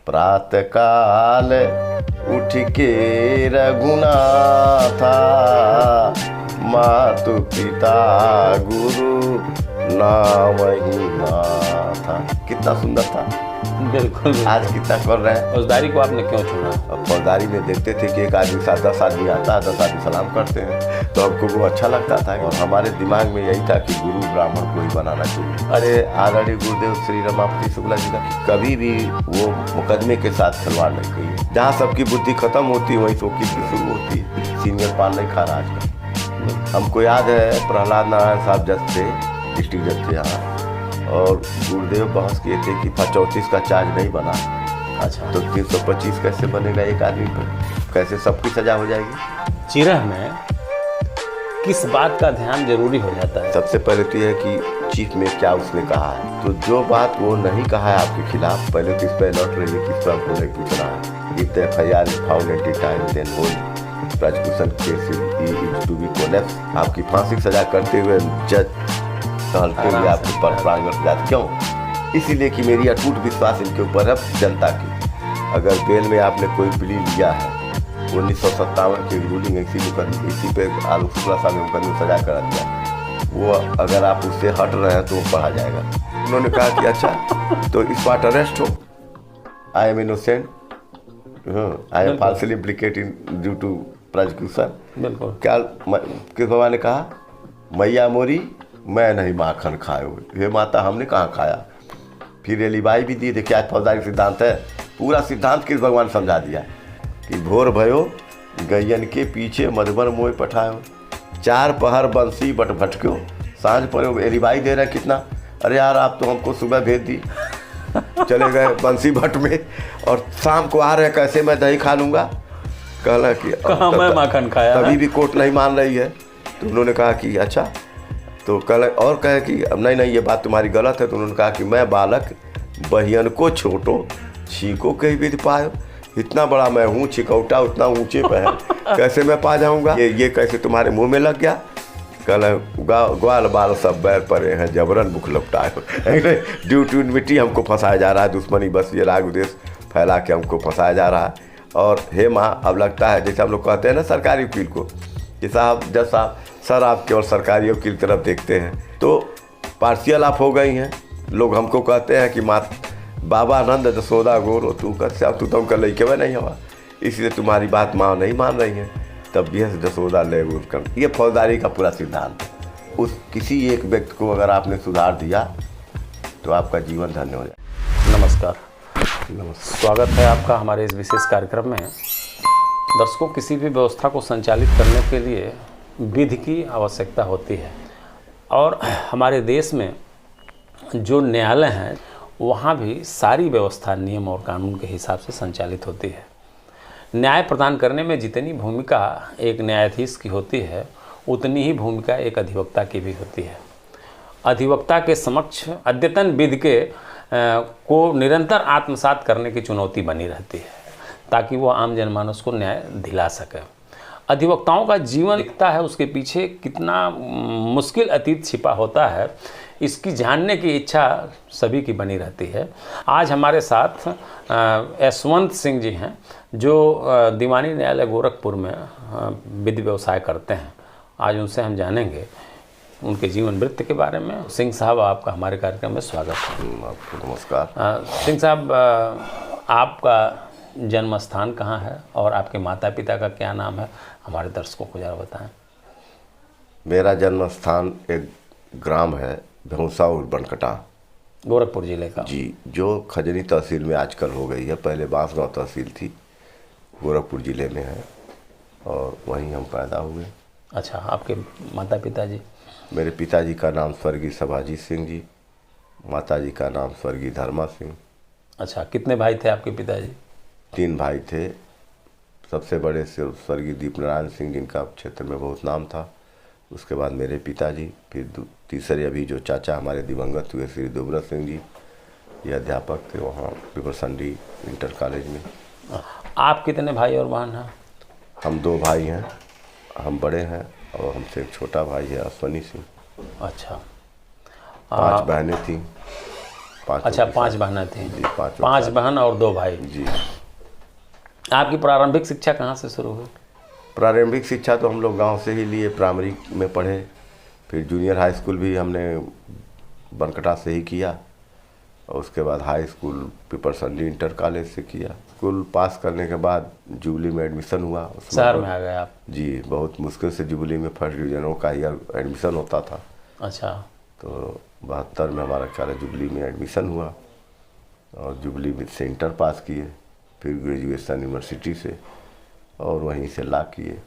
प्रातः काल उठ के रघुनाथा, मातु पिता गुरु नावही नाथा। कितना सुंदर था। बिल्कुल। आज कितना कर रहे हैं। फौजदारी को आपने क्यों चुना? अब फौजदारी में देखते थे कि एक आदमी साथ 10 आदमी आता है, 10 आदमी सलाम करते हैं, तो हमको वो अच्छा लगता था। और हमारे दिमाग में यही था कि गुरु ब्राह्मण को ही बनाना चाहिए। अरे आदरणीय गुरुदेव श्री रमापति शुक्ला जी का कभी भी वो मुकदमे के साथ खिलवाड़ नहीं किए। जहाँ सबकी बुद्धि खत्म होती है वहीं सबकी शुरू होती है। सीनियर पान नहीं खा रहा आजकल। हमको याद है प्रहलाद नारायण साहब जज थे, डिस्ट्रिक्ट जज थे यहाँ, और गुरुदेव बहस किए थे कि 34 का चार्ज नहीं बना। अच्छा। तो 325 कैसे बनेगा एक आदमी पर? कैसे सबकी सजा हो जाएगी? चिरह में किस बात का ध्यान जरूरी हो जाता है? सबसे पहले तो यह है कि चीफ में क्या उसने कहा है। तो जो बात वो नहीं कहा है आपके खिलाफ, पहले तो इस पर अलर्ट रहिए कि इस पर हमको नहीं पूछ रहा है। If the FIR is found at the time then hold prosecution case is to be collapsed। आपकी फांसी की सजा करते हुए जज कहते हुए आपके पर प्रांगण जाते। क्यों? इसीलिए कि मेरी अटूट विश्वास इनके ऊपर है जनता की। अगर बेल में आपने कोई प्ली लिया है, 1957 की रूलिंग इसी पे आलोक शुक्ला साहब ने मुकदमे सजा करा दिया, वो अगर आप उससे हट रहे हैं तो वो पढ़ा जाएगा। उन्होंने कहा कि अच्छा तो इस बार अरेस्ट हो, I am innocent, I am falsely implicated due to prosecution. बिल्कुल। क्या किस बाबा ने कहा? मैया मोरी मैं नहीं माखन खाए। हे माता हमने कहाँ खाया। फिर एलिबाई भी दी। देखिए आज फौजदारी सिद्धांत है, पूरा सिद्धांत किस भगवान समझा दिया कि भोर भयो गैयन के पीछे मधुबन मोह पठायो, 4 पहर बंसी बट भटक्यो, सांझ पर एलिबाई दे रहे हैं कितना। अरे यार आप तो हमको सुबह भेज दी, चले गए बंसी भट्ट में, और शाम को आ रहे हैं कैसे मैं दही खा लूँगा। कहला कि मैं माखन खाया। तभी भी कोर्ट नहीं मान रही है। तो उन्होंने कहा कि अच्छा, तो कल और कहे कि अब नहीं ये बात तुम्हारी गलत है। तो उन्होंने कहा कि मैं बालक बहियन को छोटो छीको कहीं विधि पायो, इतना बड़ा मैं हूँ, छिकौटा उतना ऊंचे पे है, कैसे मैं पा जाऊँगा? ये कैसे तुम्हारे मुंह में लग गया? कल ग्वाल बाल सब बैर परे हैं जबरन बुख लपटाए। ड्यू टू मिट्टी हमको फंसाया जा रहा है, दुश्मनी बस ये राग उद्देश्य फैला के हमको फंसाया जा रहा है। और हे माँ अब लगता है जैसे हम लोग कहते हैं ना सरकारी वकील को कि साहब जज साहब सर आप केवल सरकारी वकील की तरफ देखते हैं, तो पार्शियल आप हो गई हैं। लोग हमको कहते हैं कि मात बाबा आनंद जसोदा गोरो तू तो उनका लड़के में नहीं हुआ, इसलिए तुम्हारी बात माँ नहीं मान रही है, तब भी है जसोदा ले कर। ये फौजदारी का पूरा सिद्धांत है। उस किसी एक व्यक्ति को अगर आपने सुधार दिया तो आपका जीवन धन्य हो जाए। नमस्कार। स्वागत है आपका हमारे इस विशेष कार्यक्रम में। दर्शकों, किसी भी व्यवस्था को संचालित करने के लिए विधि की आवश्यकता होती है, और हमारे देश में जो न्यायालय हैं वहाँ भी सारी व्यवस्था नियम और कानून के हिसाब से संचालित होती है। न्याय प्रदान करने में जितनी भूमिका एक न्यायाधीश की होती है उतनी ही भूमिका एक अधिवक्ता की भी होती है। अधिवक्ता के समक्ष अद्यतन विधि के को निरंतर आत्मसात करने की चुनौती बनी रहती है ताकि वो आम जनमानस को न्याय दिला सके। अधिवक्ताओं का जीवन दिखता है, उसके पीछे कितना मुश्किल अतीत छिपा होता है, इसकी जानने की इच्छा सभी की बनी रहती है। आज हमारे साथ यशवंत सिंह जी हैं जो दीवानी न्यायालय गोरखपुर में विधि व्यवसाय करते हैं। आज उनसे हम जानेंगे उनके जीवन वृत्त के बारे में। सिंह साहब आपका हमारे कार्यक्रम में स्वागत है। आपको नमस्कार। सिंह साहब, आपका जन्म स्थान कहाँ है और आपके माता पिता का क्या नाम है, हमारे दर्शकों को जरा बताएं। मेरा जन्म स्थान एक ग्राम है भौसा और बनकटा, गोरखपुर जिले का जी, जो खजनी तहसील में आजकल हो गई है। पहले बांसगांव तहसील थी, गोरखपुर जिले में है, और वहीं हम पैदा हुए। अच्छा, आपके माता पिता जी? मेरे पिताजी का नाम स्वर्गीय सभाजीत सिंह जी, माताजी का नाम स्वर्गीय धर्मा सिंह। अच्छा, कितने भाई थे आपके पिताजी? 3 भाई थे। सबसे बड़े से स्वर्गीय दीप नारायण सिंह जिनका क्षेत्र में बहुत नाम था, उसके बाद मेरे पिताजी, फिर तीसरे अभी जो चाचा हमारे दिवंगत हुए श्री दुबरत सिंह जी, ये अध्यापक थे वहाँ पिपरसंडी इंटर कॉलेज में। आप कितने भाई और बहन हैं? हम 2 भाई हैं, हम बड़े हैं, और हमसे एक छोटा भाई है अश्वनी सिंह। अच्छा। 5 बहनें थीं। अच्छा, 5 बहनें थीं। जी, 5 5 बहन और 2 भाई। जी। आपकी प्रारंभिक शिक्षा कहाँ से शुरू हुई? प्रारंभिक शिक्षा तो हम लोग गांव से ही लिए, प्राइमरी में पढ़े, फिर जूनियर हाई स्कूल भी हमने बनकटा से ही किया, और उसके बाद हाई स्कूल पिपरसंडी इंटर कॉलेज से किया। स्कूल पास करने के बाद जुबली में एडमिशन हुआ। शहर में आ गए आप? जी, बहुत मुश्किल से जुबली में फर्स्ट डिवीजनों का ही एडमिशन होता था। अच्छा। तो 72 में हमारा ख्याल है जुबली में एडमिशन हुआ, और जुबली में से इंटर पास किए, फिर ग्रेजुएशन यूनिवर्सिटी से, और वहीं से लॉ किए।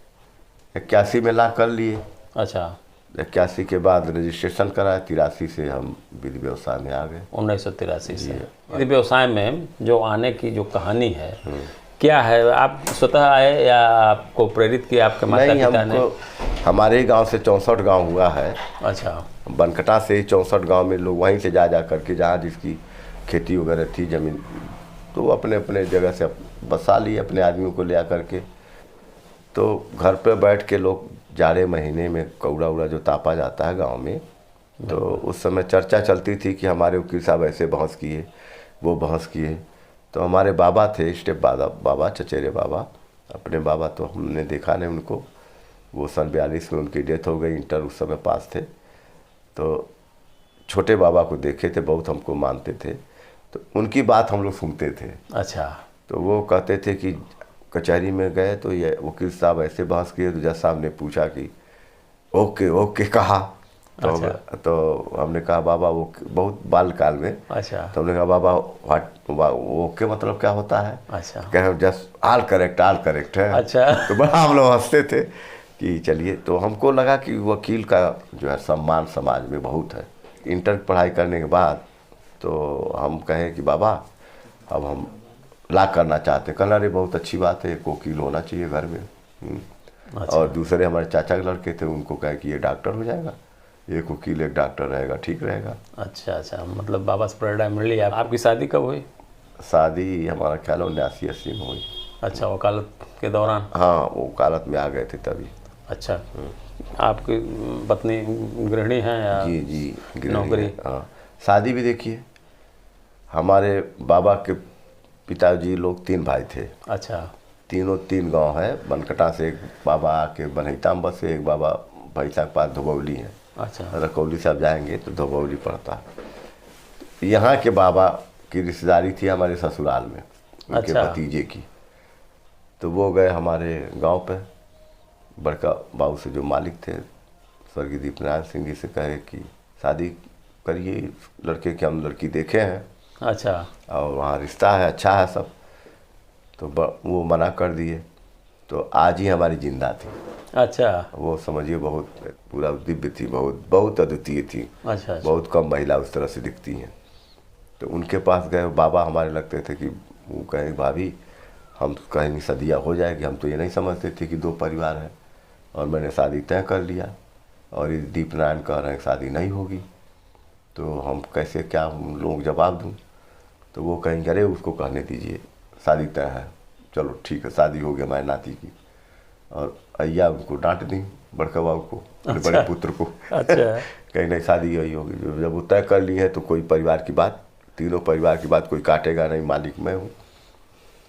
81 में लॉ कर लिए। अच्छा। 81 के बाद रजिस्ट्रेशन कराया, 83 से हम विधि व्यवसाय में आ गए। 1983 से विधि व्यवसाय में जो आने की जो कहानी है क्या है? आप स्वतः आए या आपको प्रेरित किया आपके माता पिता ने? हमारे ही गांव से 64 गांव हुआ है। अच्छा। बनकटा से ही 64 गांव में लोग वहीं से जा करके, जहाँ जिसकी खेती वगैरह थी ज़मीन, तो अपने अपने जगह से बसा लिए अपने आदमियों को ले आ करके। तो घर पे बैठ के लोग जाड़े महीने में कौड़ा उड़ा जो तापा जाता है गांव में, तो उस समय चर्चा चलती थी कि हमारे वकील साहब ऐसे बहस किए, वो बहस किए। तो हमारे बाबा थे, स्टेप बाबा चचेरे बाबा, अपने बाबा तो हमने देखा नहीं उनको, वो सन 42 में उनकी डेथ हो गई। इंटर उस समय पास थे। तो छोटे बाबा को देखे थे, बहुत हमको मानते थे, तो उनकी बात हम लोग सुनते थे। अच्छा। तो वो कहते थे कि कचहरी में गए तो ये वकील साहब ऐसे बहस किए, तो जज साहब ने पूछा कि ओके ओके कहा। तो अच्छा। तो हमने कहा बाबा वो बहुत बाल काल में। अच्छा। तो हमने कहा बाबा ओके मतलब क्या होता है? अच्छा। कहे जस्ट ऑल करेक्ट है। अच्छा। तो बड़ा हम लोग हंसते थे कि चलिए। तो हमको लगा कि वकील का जो है सम्मान समाज में बहुत है। इंटर पढ़ाई करने के बाद तो हम कहे कि बाबा अब हम ला करना चाहते हैं। कहना अरे बहुत अच्छी बात है, एक वकील होना चाहिए घर में। अच्छा। और दूसरे हमारे चाचा के लड़के थे, उनको कहे कि ये डॉक्टर हो जाएगा, एक वकील एक डॉक्टर रहेगा, ठीक रहेगा। अच्छा अच्छा, मतलब बाबा से प्रेरणा मिली। आपकी शादी कब हुई? शादी हमारा ख्याल 79-80 में हुई। अच्छा, वकालत के दौरान? हाँ, वो वकालत में आ गए थे तभी। अच्छा। आपकी पत्नी गृहिणी हैं या? जी जी, नौकरी? हाँ। शादी भी देखिए, हमारे बाबा के पिताजी लोग 3 भाई थे। अच्छा। तीनों 3 गांव है। बनकटा से एक बाबा आके बनहिता में बसे, एक बाबा भैंसा के पास धोबौली है। अच्छा। रकौली से आप जाएंगे तो धोबौली पड़ता है। यहाँ के बाबा की रिश्तेदारी थी हमारे ससुराल में, उनके अच्छा। भतीजे की। तो वो गए हमारे गांव पे, बड़का बाबू से जो मालिक थे स्वर्गीय दीपनारायण सिंह जी से, कहे कि शादी करिए लड़के के, हम लड़की देखे हैं। अच्छा। और वहाँ रिश्ता है, अच्छा है सब। तो वो मना कर दिए। तो आज ही हमारी जिंदा थी। अच्छा। वो समझिए बहुत पूरा दिव्य थी, बहुत बहुत अद्वितीय थी। अच्छा। बहुत कम महिला उस तरह से दिखती हैं। तो उनके पास गए, बाबा हमारे लगते थे कि वो कहे भाभी हम कहीं सदिया हो जाएगी। हम तो ये नहीं समझते थे कि 2 परिवार हैं, और मैंने शादी तय कर लिया, और ये दीपनारायण कह रहे हैं शादी नहीं होगी, तो हम कैसे क्या हम लोग जवाब दूँ? तो वो कहेंगे अरे उसको कहने दीजिए, शादी तय है, चलो ठीक है, शादी हो गई हमारे नाती की। और अय्या उनको डांट दी, बड़का बाबू को, अच्छा। बड़े पुत्र को। अच्छा। कहीं नहीं, शादी यही होगी। जब वो तय कर ली है तो कोई परिवार की बात, तीनों परिवार की बात कोई काटेगा नहीं, मालिक मैं हूँ।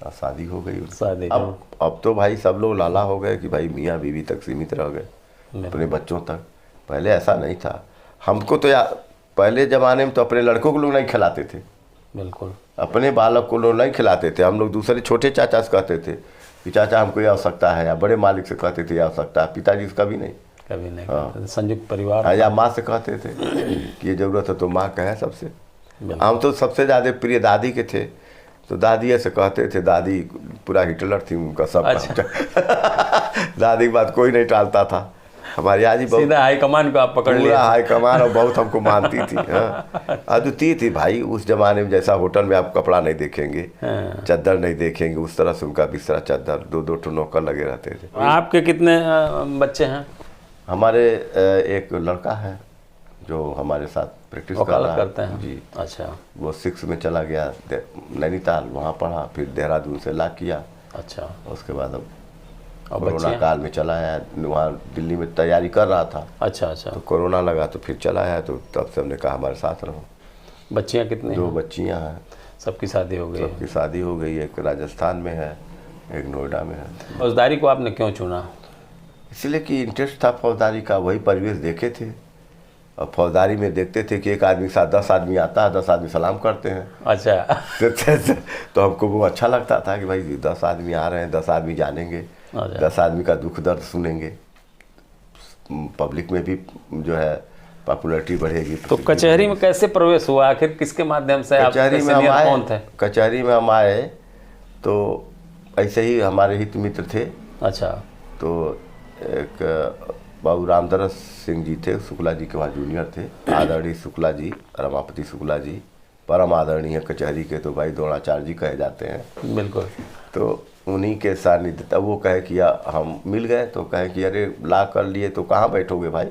और शादी हो गई। शादी अब तो भाई सब लोग लाला हो गए कि भाई मियाँ बीवी तक सीमित रह गए, अपने बच्चों तक। पहले ऐसा नहीं था। हमको तो पहले ज़माने में तो अपने लड़कों को लोग नहीं खिलाते थे। बिल्कुल। अपने बालक को लोग नहीं खिलाते थे। हम लोग दूसरे छोटे चाचा से कहते थे कि चाचा हमको ये आवश्यकता है, या बड़े मालिक से कहते थे ये आवश्यकता है। पिताजी से कभी नहीं। कभी नहीं। हाँ। संयुक्त परिवार। या माँ से कहते थे कि ये ज़रूरत है तो माँ कहे सबसे। हम तो सबसे ज़्यादा प्रिय दादी के थे, तो दादी ऐसे कहते थे। दादी पूरा हिटलर थी, उनका सब। अच्छा। दादी की बात कोई नहीं टालता था। हमारी आज ही सीधा हाईकमान को आप पकड़ लिया। पूरा हाईकमान, और बहुत हमको मानती थी। हाँ, अद्वितीय थी भाई। उस जमाने में जैसा होटल में आप कपड़ा नहीं देखेंगे, चद्दर नहीं देखेंगे, उस तरह से उनका बिस्तरा चद्दर, 2-2 नौकर लगे रहते थे। आपके कितने बच्चे हैं? हमारे एक लड़का है जो हमारे साथ प्रैक्टिस कर रहा है। करते हैं जी। अच्छा। वो 6 में चला गया नैनीताल, वहाँ पढ़ा, फिर देहरादून से ला किया। अच्छा। उसके बाद अब और कोरोना बच्चे? काल में चला आया। वहाँ दिल्ली में तैयारी कर रहा था। अच्छा अच्छा। तो कोरोना लगा तो फिर चला आया। तो तब से हमने कहा हमारे साथ रहो। बच्चियां कितनी 2 हैं? बच्चियां हैं। सबकी शादी हो गई है? सबकी शादी हो गई है, एक राजस्थान में है, एक नोएडा में है। फौजदारी को आपने क्यों चुना? इसलिए कि इंटरेस्ट था फौजदारी का, वही परिवेश देखे थे। और फौजदारी में देखते थे कि एक आदमी के साथ 10 आदमी आता है, 10 आदमी सलाम करते हैं। अच्छा। तो हमको वो अच्छा लगता था कि भाई 10 आदमी आ रहे हैं, 10 आदमी जानेंगे, 10 आदमी का दुख दर्द सुनेंगे, पब्लिक में भी जो है पॉपुलैरिटी बढ़ेगी। तो कचहरी में कैसे प्रवेश हुआ, आखिर किसके माध्यम से? आप कचहरी में हम सीनियर आए, कौन थे? कचहरी में हम आए तो ऐसे ही हमारे हित मित्र थे। अच्छा। तो एक बाबू रामदरस सिंह जी थे, शुक्ला जी के वहाँ जूनियर थे। आदरणीय शुक्ला जी, रमापति शुक्ला जी परम आदरणीय कचहरी के, तो भाई द्रोणाचार्य जी कहे जाते हैं। बिल्कुल। तो उन्हीं के सानिध्य, तब वो कहे कि हम मिल गए, तो कहे कि अरे ला कर लिए तो कहाँ बैठोगे भाई?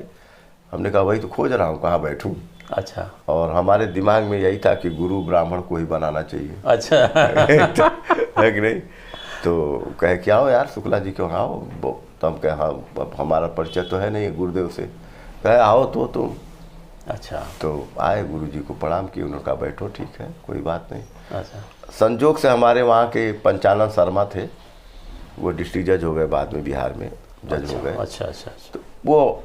हमने कहा वही तो खोज रहा हूँ, कहाँ बैठूँ। अच्छा। और हमारे दिमाग में यही था कि गुरु ब्राह्मण को ही बनाना चाहिए। अच्छा। है कि नहीं? तो कहे कि आओ यार शुक्ला जी क्यों आओ। तो हम कहे हाँ, हमारा परिचय तो है नहीं गुरुदेव से। कहे आओ तो तुम। अच्छा। तो आए, गुरु जी को प्रणाम किए, उन्होंने कहा बैठो, ठीक है कोई बात नहीं। अच्छा। संजोग से हमारे वहाँ के पंचानन शर्मा थे, वो डिस्ट्रिक्ट जज हो गए, बाद में बिहार में जज हो गए। अच्छा अच्छा। तो वो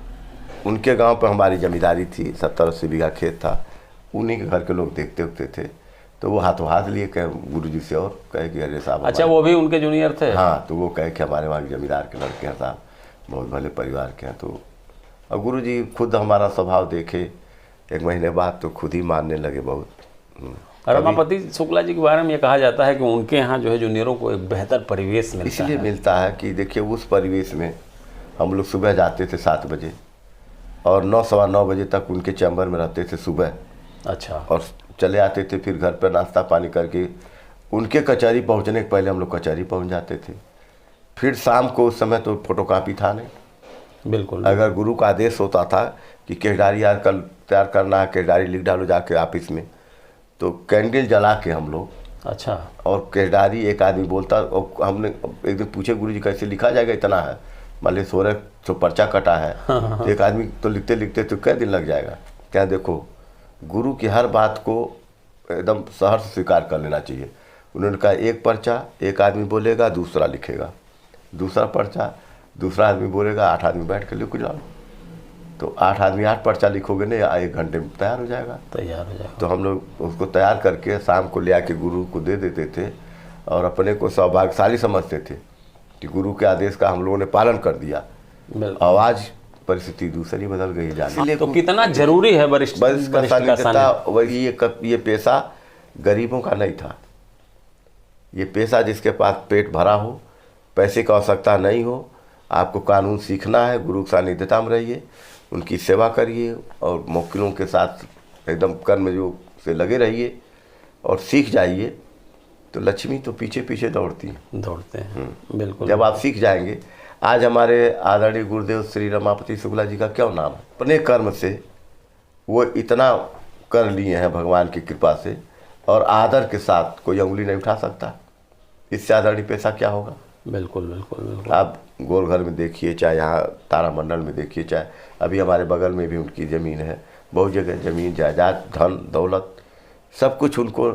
उनके गांव पर हमारी जमींदारी थी, 70-80 बीघा खेत था, उन्हीं के घर के लोग देखते उगते थे। तो वो हाथों हाथ लिए कहे गुरु जी से और कहे कि अरे साहब। अच्छा, वो भी उनके जूनियर थे? हाँ। तो वो कहे कि हमारे वहाँ के जमींदार के लड़के हैं साहब, बहुत भले परिवार के हैं। तो और गुरु जी खुद हमारा स्वभाव देखे, 1 महीने बाद तो खुद ही मानने लगे बहुत। रमापति शुक्ला जी के बारे में ये कहा जाता है कि उनके यहाँ जो है जूनियरों को एक बेहतर परिवेश मिलता है। इसलिए मिलता है कि देखिए उस परिवेश में हम लोग सुबह जाते थे 7 बजे और 9, सवा 9 बजे तक उनके चैम्बर में रहते थे सुबह। अच्छा। और चले आते थे, फिर घर पर नाश्ता पानी करके उनके कचहरी पहुंचने के पहले हम लोग कचहरी पहुंच जाते थे। फिर शाम को, उस समय तो फोटोकॉपी था नहीं। बिल्कुल। अगर गुरु का आदेश होता था कि केसडारी यार कल तैयार करना है, केसडारी लिख डालो जाके ऑफिस में, तो कैंडल जला के हम लोग। अच्छा। और केसडारी एक आदमी बोलता, और हमने एक दिन पूछे गुरु जी कैसे लिखा जाएगा, इतना है मान ली 16 तो पर्चा कटा है। तो एक आदमी तो लिखते लिखते तो कै दिन लग जाएगा। क्या देखो, गुरु की हर बात को एकदम सहर्ष स्वीकार कर लेना चाहिए। उन्होंने कहा एक पर्चा एक आदमी बोलेगा, दूसरा लिखेगा, दूसरा पर्चा दूसरा आदमी बोलेगा, 8 आदमी बैठ कर लिख जाओ। तो 8 आदमी 8 पर्चा लिखोगे ना, 1 घंटे में तैयार हो जाएगा। तैयार हो जाएगा। तो हम लोग उसको तैयार करके शाम को ले आके गुरु को दे देते थे और अपने को सौभाग्यशाली समझते थे कि गुरु के आदेश का हम लोगों ने पालन कर दिया। और आज परिस्थिति दूसरी बदल गई जाने। तो कितना जरूरी है वरिष्ठ का सानिध्यता। वही ये पेशा गरीबों का नहीं था। ये पेशा जिसके पास पेट भरा हो, पैसे की आवश्यकता नहीं हो, आपको कानून सीखना है, गुरु सानिध्यता में रहिए, उनकी सेवा करिए और मुवक्किलों के साथ एकदम कर्म जो से लगे रहिए और सीख जाइए, तो लक्ष्मी तो पीछे पीछे दौड़ती है। दौड़ते हैं। बिल्कुल। जब आप सीख जाएंगे। आज हमारे आदरणीय गुरुदेव श्री रमापति शुक्ला जी का क्या नाम है, अपने कर्म से वो इतना कर लिए हैं भगवान की कृपा से, और आदर के साथ कोई उंगली नहीं उठा सकता। इससे आदरणीय पेशा क्या होगा। बिल्कुल बिल्कुल बिल्कुल। आप गोलघर में देखिए, चाहे यहाँ तारामंडल में देखिए, चाहे अभी हमारे बगल में भी उनकी ज़मीन है, बहुत जगह ज़मीन जायदाद धन दौलत सब कुछ उनको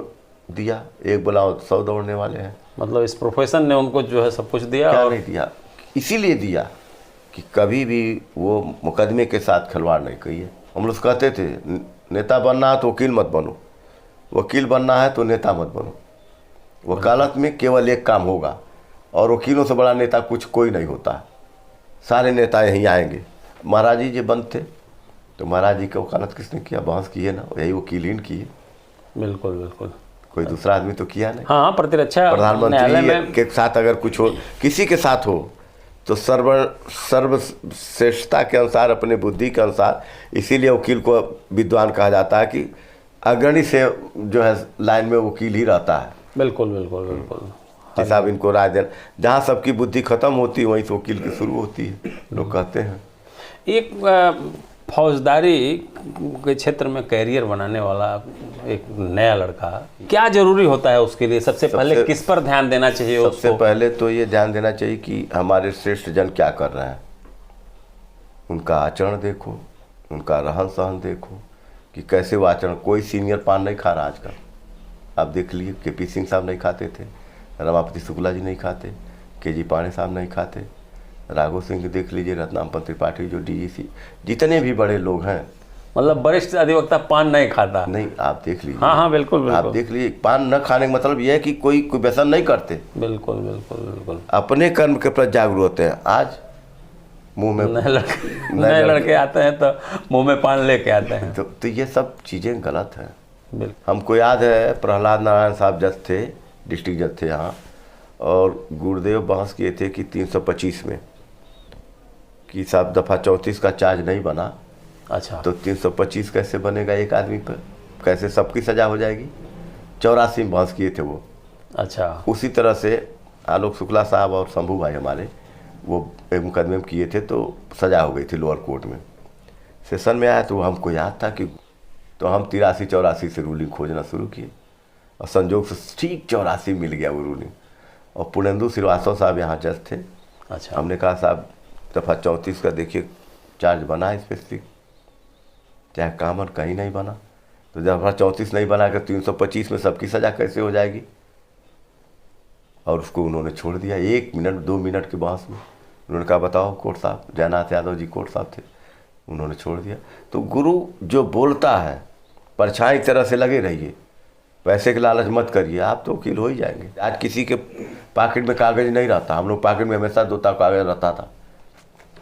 दिया। एक बुलाओ 100 दौड़ने वाले हैं। मतलब इस प्रोफेशन ने उनको जो है सब कुछ दिया। क्या और नहीं दिया, इसीलिए दिया कि कभी भी वो मुकदमे के साथ खिलवाड़ नहीं करिए। हम लोग कहते थे नेता बनना है तो वकील मत बनो, वकील बनना है तो नेता मत बनो। वकालत में केवल एक काम होगा और वकीलों से बड़ा नेता कुछ कोई नहीं होता। सारे नेता यहीं आएंगे। महाराज जी जो बंद थे तो महाराज जी की वकालत किसने किया, बहस किए ना, यही वकीलीन किए। बिल्कुल बिल्कुल। कोई दूसरा आदमी तो किया नहीं। हाँ, प्रतिरक्षा प्रधानमंत्री के साथ अगर कुछ हो, किसी के साथ हो, तो सर्वश्रेष्ठता के अनुसार, अपने बुद्धि के अनुसार। इसीलिए वकील को विद्वान कहा जाता है कि अग्रणी से जो है लाइन में वकील ही रहता है। बिल्कुल बिल्कुल बिल्कुल। जैसा अब इनको राय देना, जहाँ सबकी बुद्धि खत्म होती है वहीं से वकील की शुरू होती है, लोग कहते हैं। एक फौजदारी के क्षेत्र में कैरियर बनाने वाला एक नया लड़का क्या जरूरी होता है उसके लिए? सबसे पहले किस पर ध्यान देना चाहिए उसको? सबसे पहले तो ये ध्यान देना चाहिए कि हमारे श्रेष्ठ जन क्या कर रहे हैं। उनका आचरण देखो, उनका रहन सहन देखो, कि कैसे वो आचरण, कोई सीनियर पान नहीं खा रहा आजकल। आप देख लीजिए, केपी सिंह साहब नहीं खाते थे, रमापति शुक्ला जी नहीं खाते, केजी पांडे साहब नहीं खाते, राघव सिंह देख लीजिए, रत्नामपन त्रिपाठी जो डीजीसी, जितने भी बड़े लोग हैं, मतलब वरिष्ठ अधिवक्ता पान नहीं खाता। नहीं, आप देख लीजिए। हाँ हाँ, बिल्कुल आप बिल्कुल, देख लीजिए, पान न खाने का मतलब यह है कि कोई व्यसन नहीं करते, बिल्कुल बिल्कुल बिल्कुल। अपने कर्म के प्रति जागरूक होते हैं। आज मुंह में नए लड़के आते हैं तो मुंह में पान लेके आते हैं। तो ये सब चीज़ें गलत हैं। बिल्कुल। हमको याद है प्रहलाद नारायण साहब जज थे, डिस्ट्रिक्ट जज थे यहाँ, और गुरुदेव बहस किए थे कि 325 में कि साहब दफ़ा 34 का चार्ज नहीं बना, अच्छा, तो 325 कैसे बनेगा एक आदमी पर, कैसे सबकी सज़ा हो जाएगी। 84 में बहस किए थे वो। अच्छा, उसी तरह से आलोक शुक्ला साहब और शंभू भाई हमारे, वो एक मुकदमे में किए थे तो सज़ा हो गई थी लोअर कोर्ट में। सेशन में आया तो हमको याद था कि, तो हम 83-84 से रूलिंग खोजना शुरू किए, और संजोग से ठीक 84 मिल गया वो रूलिंग। और पुनेंदु श्रीवास्तव साहब यहाँ जज थे। अच्छा, हमने कहा साहब दफ़ा 34 का देखिए चार्ज बना है स्पेसिफिक, चाहे कामन कहीं नहीं बना, तो दफ़ा 34 नहीं बना कर 325 में सबकी सज़ा कैसे हो जाएगी। और उसको उन्होंने छोड़ दिया 1 मिनट 2 मिनट के बहस में। उन्होंने कहा बताओ कोर्ट साहब, जयनाथ यादव जी कोर्ट साहब थे, उन्होंने छोड़ दिया। तो गुरु जो बोलता है, परछाई की तरह से लगे रहिए, पैसे के लालच मत करिए, आप तो वकील हो ही जाएंगे। आज किसी के पॉकेट में कागज नहीं रहता, हम लोग पॉकेट में हमेशा 2 कागज रहता था।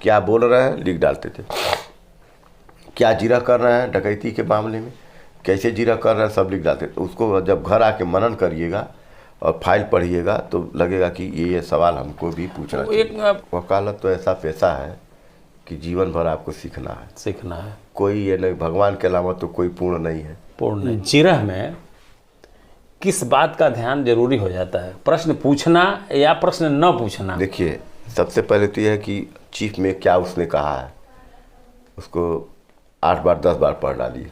क्या बोल रहे हैं लिख डालते थे, क्या जीरा कर रहे हैं डकैती के मामले में, कैसे जीरा कर रहे हैं सब लिख डालते थे। उसको जब घर आके मनन करिएगा और फाइल पढ़िएगा तो लगेगा कि ये सवाल हमको भी पूछना चाहिए। वकालत तो ऐसा पेशा है कि जीवन भर आपको सीखना है। कोई ये नहीं, भगवान के अलावा तो कोई पूर्ण नहीं है। पूर्ण नहीं। जिरह में किस बात का ध्यान जरूरी हो जाता है, प्रश्न पूछना या प्रश्न न पूछना? देखिए, सबसे पहले तो यह है कि चीफ में क्या उसने कहा है, उसको 8 बार 10 बार पढ़ डालिए,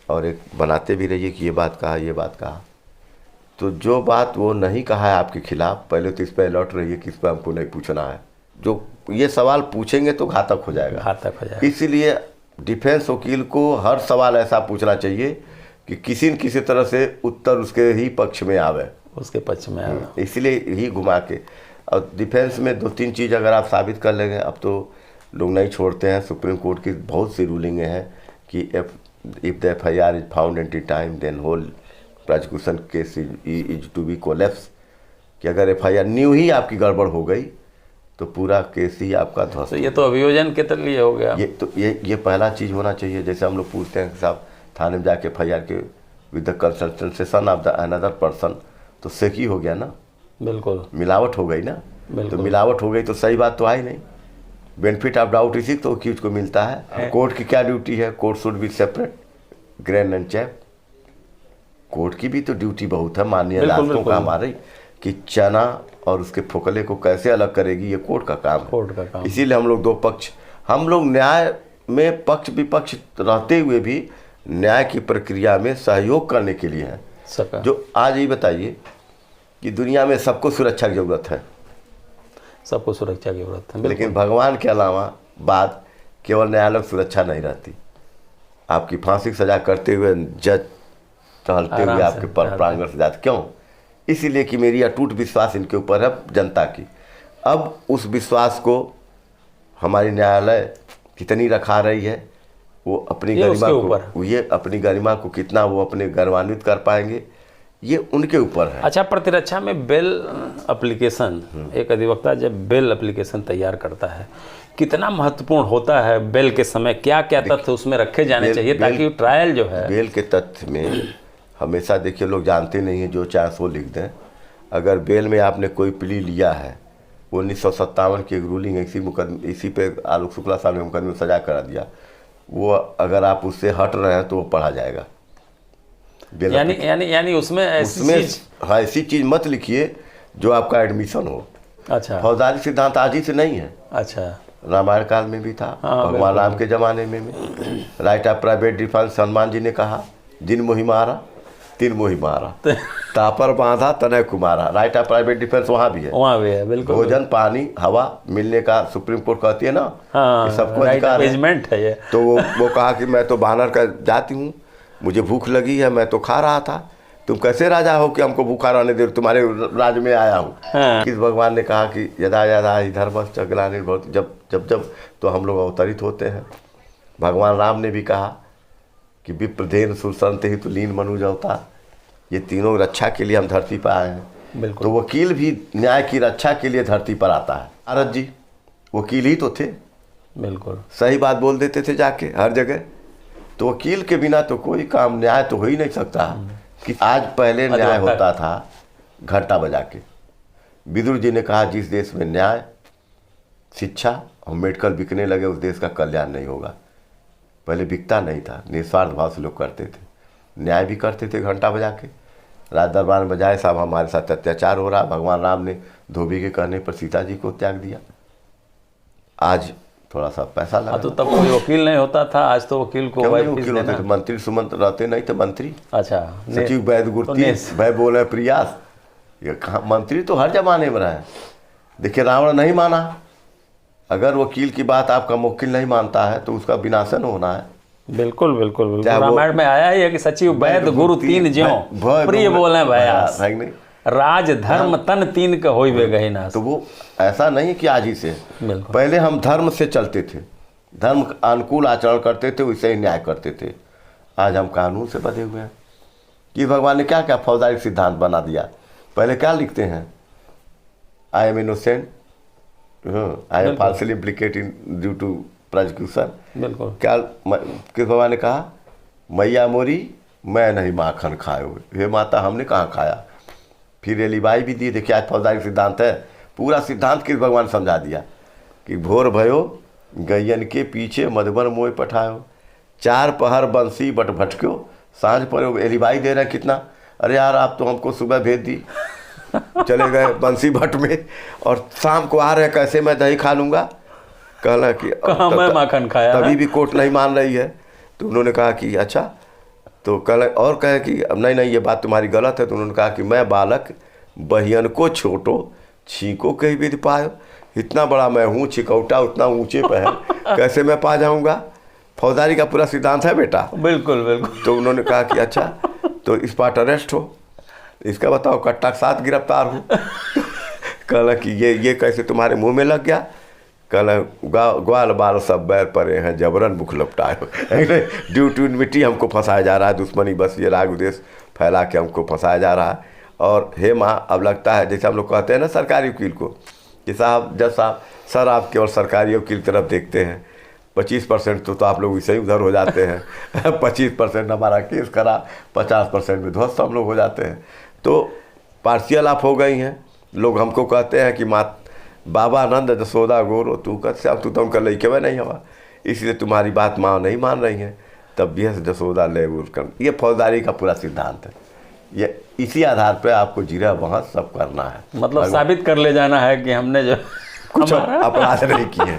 और एक बनाते भी रहिए कि ये बात कहा, ये बात कहा। तो जो बात वो नहीं कहा है आपके खिलाफ, पहले तो इस पर अलर्ट रहिए कि इस पर हमको नहीं पूछना है। जो ये सवाल पूछेंगे तो घातक हो जाएगा। इसीलिए डिफेंस वकील को हर सवाल ऐसा पूछना चाहिए कि किसी न किसी तरह से उत्तर उसके ही पक्ष में आवे, उसके पक्ष में आवे। इसीलिए ही घुमा के। और डिफेंस में 2-3 चीज़ अगर आप साबित कर लेंगे, अब तो लोग नहीं छोड़ते हैं, सुप्रीम कोर्ट की बहुत सी रूलिंगें हैं कि if the FIR is found ante time then whole prosecution case is to be collapse, कि अगर FIR न्यू ही आपकी गड़बड़ हो गई तो पूरा केस ही आपका ध्वस्त। तो ये तो अभियोजन के लिए हो गया। ये पहला चीज़ होना चाहिए। जैसे हम लोग पूछते हैं साहब थाने में जाके FIR के with the consultation of the another person, तो सेकी हो गया ना, बिल्कुल मिलावट हो गई ना। तो मिलावट हो गई तो सही बात तो आई नहीं। बेनिफिट ऑफ डाउट इसी तो अक्यूज को मिलता है। कोर्ट की क्या ड्यूटी है? Court should be separate grand and chap. Court की भी तो ड्यूटी बहुत है माननीय अदालतों का हमारे, कि चना और उसके फोकले को कैसे अलग करेगी, ये कोर्ट का काम है। इसीलिए हम लोग 2 पक्ष, हम लोग न्याय में पक्ष विपक्ष रहते हुए भी न्याय की प्रक्रिया में सहयोग करने के लिए हैं। जो आज ये बताइए कि दुनिया में सबको सुरक्षा की जरूरत है, सबको सुरक्षा की जरूरत है, लेकिन भगवान के अलावा बात केवल न्यायालय सुरक्षा नहीं रहती। आपकी फांसी की सजा करते हुए जज टहलते हुए आपके प्रांगण से जाते, क्यों? इसीलिए कि मेरी अटूट विश्वास इनके ऊपर है जनता की। अब उस विश्वास को हमारी न्यायालय कितनी रखा रही है, वो अपनी गरिमा को, ये अपनी गरिमा को कितना वो अपने गौरवान्वित कर पाएंगे, ये उनके ऊपर है। अच्छा, प्रतिरक्षा में बेल एप्लीकेशन, एक अधिवक्ता जब बेल एप्लीकेशन तैयार करता है, कितना महत्वपूर्ण होता है बेल के समय? क्या क्या तथ्य उसमें रखे जाने चाहिए ताकि ट्रायल जो है? बेल के तथ्य में हमेशा देखिए, लोग जानते नहीं हैं, जो चाहे वो लिख दें। अगर बेल में आपने कोई प्ली लिया है, 1957 की एक रूलिंग है, इसी पे आलोक शुक्ला साहब ने मुकदमे में सजा करा दिया, वो अगर आप उससे हट रहे हैं तो वो पढ़ा जाएगा। यानी उसमें ऐसी चीज मत लिखिए जो आपका एडमिशन हो। अच्छा, फौजदारी सिद्धांत आज ही से नहीं है। अच्छा, रामायण काल में भी था, भगवान राम के जमाने में भी। Right of private defence, Hanuman ji ने कहा जिन मुहिम मारा, तीन मुही मारा, तापर बांधा तनय Kumara. Right of private defence वहाँ भी है, वहाँ भी है, बिल्कुल। भोजन पानी हवा मिलने का सुप्रीम कोर्ट कहती है ना, हाँ, कि सबको राइट अधिकार ऑफ है। एजमेंट है ये। तो वो कहा कि मैं तो बानर का जाति हूँ, मुझे भूख लगी है, मैं तो खा रहा था, तुम कैसे राजा हो कि हमको भूखा रहने दे, तुम्हारे राज्य में आया हूँ। हाँ। किस भगवान ने कहा कि यदा यदा ही धर्मश्च ग्लानिर्भवति, जब जब जब तो हम लोग अवतरित होते हैं। भगवान राम ने भी कहा कि विप्रधेन सुसंत ही तो लीन मनुज अवतार, ये तीनों रक्षा के लिए हम धरती पर आए हैं। बिल्कुल। तो वकील भी न्याय की रक्षा के लिए धरती पर आता है। नारद जी वकील ही तो थे, बिल्कुल सही बात बोल देते थे जाके हर जगह। तो वकील के बिना तो कोई काम न्याय तो हो ही नहीं सकता। कि आज पहले न्याय होता था घंटा बजा के। विदुर जी ने कहा जिस देश में न्याय शिक्षा और मेडिकल बिकने लगे उस देश का कल्याण नहीं होगा। पहले बिकता नहीं था, निस्वार्थ भाव से लोग करते थे, न्याय भी करते थे घंटा बजा के। राज दरबार में बजाए साहब हमारे साथ अत्याचार हो रहा, भगवान राम ने धोबी के कहने पर सीता जी को त्याग दिया। आज थोड़ा सा पैसा लगा। तो तब कोई वकील नहीं होता था, आज तो वकील को क्यों नहीं फीस वकील होते देना। थे? मंत्री सुमंत रहते नहीं थे मंत्री। अच्छा, सचिव वैद्य गुरती भय बोले प्रयास, ये कहाँ मंत्री तो हर जमाने में रहा है। देखिए रावण नहीं माना, अगर वकील की बात आपका मुवक्किल नहीं मानता है तो उसका विनाशन होना है। बिल्कुल बिल्कुल बिल्कुल। चाहे वो- रामायण में आया ही है कि सचिव वैद्य गुरु तीन ज्यों प्रिय बोले भयास, है नहीं? राज धर्म तन तीन का होइबे गही ना। तो वो ऐसा नहीं कि आज ही से, बिल्कुल। पहले हम धर्म से चलते थे, धर्म का अनुकूल आचरण करते थे, वैसे ही न्याय करते थे। आज हम कानून से बंधे हुए हैं। कि भगवान ने क्या क्या फौजदारी सिद्धांत बना दिया। पहले क्या लिखते हैं, I am innocent, I am falsely implicated due to prosecution. बिल्कुल। क्या किस भगवान ने कहा, मैया मोरी मैं नहीं माखन खाए, हे माता हमने कहाँ खाया। फिर एलिबाई भी दिए। देखिए आज फौजदारी सिद्धांत है, पूरा सिद्धांत किस भगवान समझा दिया कि भोर भयो गैयन के पीछे मधुबन मोय पठायो, चार पहर बंसी बट भटक्यो, सांझ पर एलिबाई दे रहे हैं कितना। अरे यार आप तो हमको सुबह भेज दी, चले गए बंसी भट्ट में, और शाम को आ रहे हैं कैसे मैं दही खा लूँगा। कहला कि कहाँ मैं माखन खाया। तभी भी कोर्ट नहीं मान रही है। तो उन्होंने कहा कि अच्छा, तो कल और कहे कि अब नहीं ये बात तुम्हारी गलत है। तो उन्होंने कहा कि मैं बालक बहियन को छोटो छींको कहीं विधि पायो, इतना बड़ा मैं हूँ छिकौटा उतना ऊंचे पे है, कैसे मैं पा जाऊँगा। फौजदारी का पूरा सिद्धांत है बेटा। बिल्कुल बिल्कुल। तो उन्होंने कहा कि अच्छा तो इस पार्ट अरेस्ट हो, इसका बताओ कट्टा के साथ गिरफ्तार हो। कहला कि ये कैसे तुम्हारे मुंह में लग गया। कहला ग्वाल बाल सब बैर परे हैं जबरन मुख लपटाए। ड्यू टू इनविटी हमको फंसाया जा रहा है, दुश्मनी बस ये राग उद्देश्य फैला के हमको फंसाया जा रहा है। और हे माँ अब लगता है जैसे हम लोग कहते हैं ना सरकारी वकील को कि साहब जब साहब सर आप केवल सरकारी वकील की तरफ देखते हैं, 25% तो आप लोग वैसे ही उधर हो जाते हैं। 25% हमारा केस करा, 50% में ध्वस्त हम लोग हो जाते हैं। तो पार्शियल आप हो गई हैं। लोग हमको कहते हैं कि माँ बाबा आनंद जसोदा गोरो, तू कैसे अब तू तो उनका लड़के में नहीं हुआ, इसलिए तुम्हारी बात माँ नहीं मान रही है, तब भी है जसोदा ले कर। ये फौजदारी का पूरा सिद्धांत है। ये इसी आधार पे आपको जीरा बहस सब करना है, मतलब साबित कर ले जाना है कि हमने जो कुछ अपराध नहीं किए।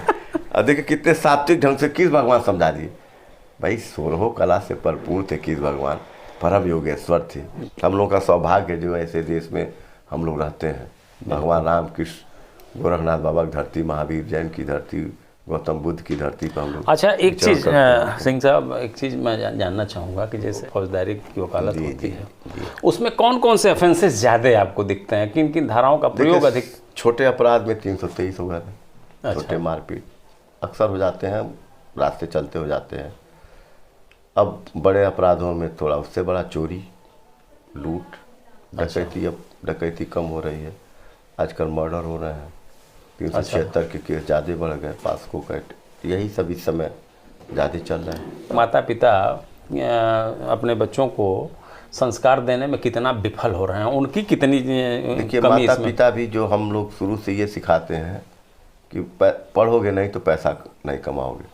अब देखिए कितने सात्विक ढंग से किस भगवान समझा दिए। भाई 16 कला से भरपूर थे किस भगवान, परम योगेश्वर थे। हम लोग का सौभाग्य जो ऐसे देश में हम लोग रहते हैं। भगवान राम कृष्ण गोरखनाथ बाबा की धरती, महावीर जैन की धरती, गौतम बुद्ध की धरती पर हम लोग। अच्छा एक चीज़ सिंह साहब, एक चीज़ मैं जानना चाहूँगा कि जैसे फौजदारी की वकालत होती है, उसमें कौन कौन से ऑफेंसेस ज़्यादा आपको दिखते हैं, किन किन धाराओं का प्रयोग अधिक? छोटे अपराध में 323 हो गए। अच्छा। छोटे मारपीट अक्सर हो जाते हैं, रास्ते चलते हो जाते हैं। अब बड़े अपराधों में थोड़ा उससे बड़ा चोरी, लूट, डकैती। अब डकैती कम हो रही है, आजकल मर्डर हो रहे हैं। 376 के केस ज़्यादा बढ़ गए, पास्को कैट, यही सब इस समय ज़्यादा चल रहे हैं। माता पिता अपने बच्चों को संस्कार देने में कितना विफल हो रहे हैं, उनकी कितनी देखिए कमी माता इसमें? पिता भी जो हम लोग शुरू से ये सिखाते हैं कि पढ़ोगे नहीं तो पैसा नहीं कमाओगे,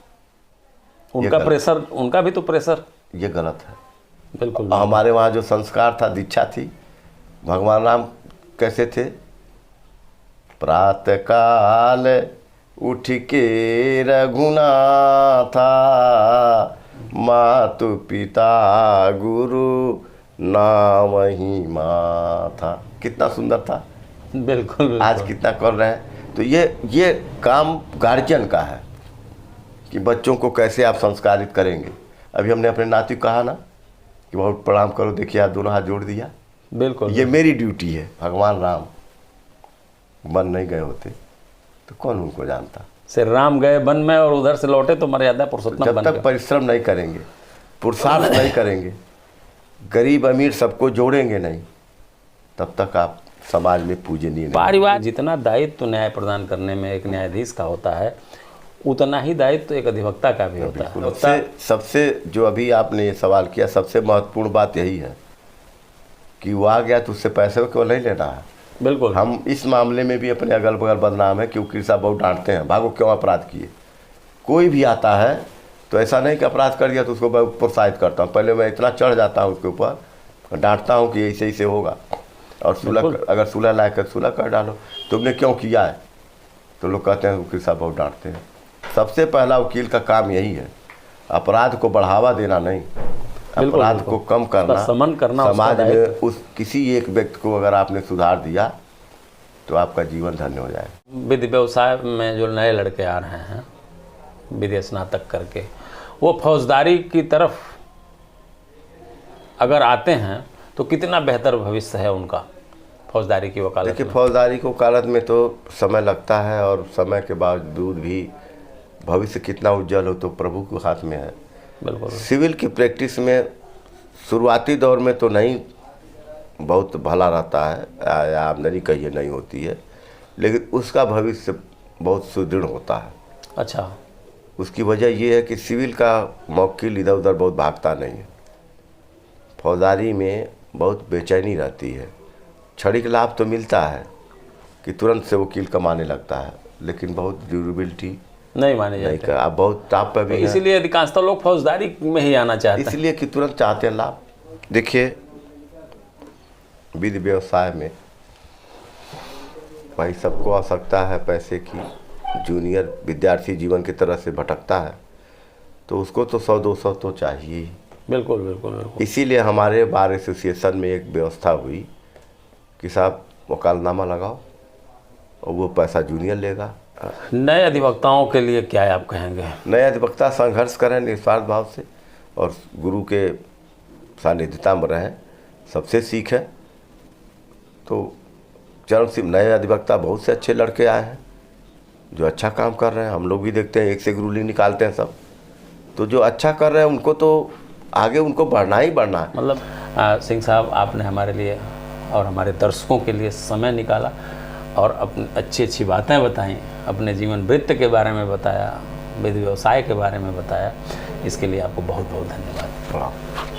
उनका प्रेशर, उनका भी तो प्रेशर, ये गलत है। बिल्कुल। हमारे वहाँ जो संस्कार था, दीक्षा थी, भगवान राम कैसे थे, प्रातः काल उठ के रघुनाथा, मातु पिता गुरु नाम ही माँ था, कितना सुंदर था। बिल्कुल आज कितना कर रहे हैं। तो ये काम गार्जियन का है कि बच्चों को कैसे आप संस्कारित करेंगे। अभी हमने अपने नाती को कहा ना कि बहुत प्रणाम करो, देखिए आप दोनों हाथ जोड़ दिया। बिल्कुल ये मेरी ड्यूटी है। भगवान राम वन नहीं गए होते तो कौन उनको जानता। श्री राम गए वन में और उधर से लौटे तो मर्यादा पुरुषोत्तम जब बन तक गए। परिश्रम नहीं करेंगे, पुरुषार्थ नहीं करेंगे, गरीब अमीर सबको जोड़ेंगे नहीं, तब तक आप समाज में पूजनीय नहीं। परिवार जितना दायित्व न्याय प्रदान करने में एक न्यायाधीश का होता है, उतना ही दायित्व एक अधिवक्ता का भी होता है। सबसे जो अभी आपने ये सवाल किया, सबसे महत्वपूर्ण बात यही है कि वो आ गया तो उससे पैसे को नहीं लेना है। बिल्कुल। हम इस मामले में भी अपने अगल बगल बदनाम है, क्योंकि साहब बहुत डांटते हैं, भागो क्यों अपराध किए। कोई भी आता है तो ऐसा नहीं कि अपराध कर दिया तो उसको मैं प्रोत्साहित करता हूँ, पहले मैं इतना चढ़ जाता हूँ उसके ऊपर, डांटता हूँ कि ऐसे ऐसे होगा, और सुलह, अगर सुलह लायक कर सुलह कर डालो, तुमने क्यों किया है। तो लोग कहते हैं वकील साहब बहुत डांटते हैं। सबसे पहला वकील का काम यही है, अपराध को बढ़ावा देना नहीं, अपराध को कम करना, समन करना। समाज में उस किसी एक व्यक्ति को अगर आपने सुधार दिया तो आपका जीवन धन्य हो जाएगा। विधि व्यवसाय में जो नए लड़के आ रहे हैं विधि स्नातक करके, वो फौजदारी की तरफ अगर आते हैं तो कितना बेहतर भविष्य है उनका फौजदारी की वकालत। देखिए, फौजदारी को वकालत में तो समय लगता है, और समय के बावजूद भी भविष्य कितना उज्जवल हो तो प्रभु के हाथ में है। बिल्कुल। सिविल की प्रैक्टिस में शुरुआती दौर में तो नहीं बहुत भला रहता है, आमदनी कहिए नहीं होती है, लेकिन उसका भविष्य बहुत सुदृढ़ होता है। अच्छा। उसकी वजह ये है कि सिविल का मौकिल इधर उधर बहुत भागता नहीं है। फौजदारी में बहुत बेचैनी रहती है। क्षणिक लाभ तो मिलता है कि तुरंत से वकील कमाने लगता है, लेकिन बहुत ड्यूरेबिलिटी नहीं माने जाते। नहीं, आप बहुत टॉप पे भी हैं। इसीलिए अधिकांशतः लोग फौजदारी में ही आना चाहते हैं, इसलिए कि तुरंत चाहते हैं लाभ। देखिए, विधि व्यवसाय में भाई सबको आवश्यकता है पैसे की। जूनियर विद्यार्थी जीवन की तरह से भटकता है तो उसको तो 100-200 तो चाहिए ही। बिल्कुल बिल्कुल बिल्कुल। इसीलिए हमारे बार एसोसिएशन में एक व्यवस्था हुई कि साहब वकालतनामा लगाओ और वो पैसा जूनियर लेगा। नए अधिवक्ताओं के लिए क्या आप कहेंगे? नए अधिवक्ता संघर्ष करें निस्वार्थ भाव से और गुरु के सानिध्यता में रहें, सबसे सीखें। तो चरण सिंह नए अधिवक्ता बहुत से अच्छे लड़के आए हैं जो अच्छा काम कर रहे हैं। हम लोग भी देखते हैं, एक से एक रूलिंग निकालते हैं सब। तो जो अच्छा कर रहे हैं उनको तो आगे उनको बढ़ना ही बढ़ना है। मतलब सिंह साहब, आपने हमारे लिए और हमारे दर्शकों के लिए समय निकाला और अपनी अच्छी अच्छी बातें बताई, अपने जीवन वृत्त के बारे में बताया, विधि व्यवसाय के बारे में बताया। इसके लिए आपको बहुत बहुत धन्यवाद।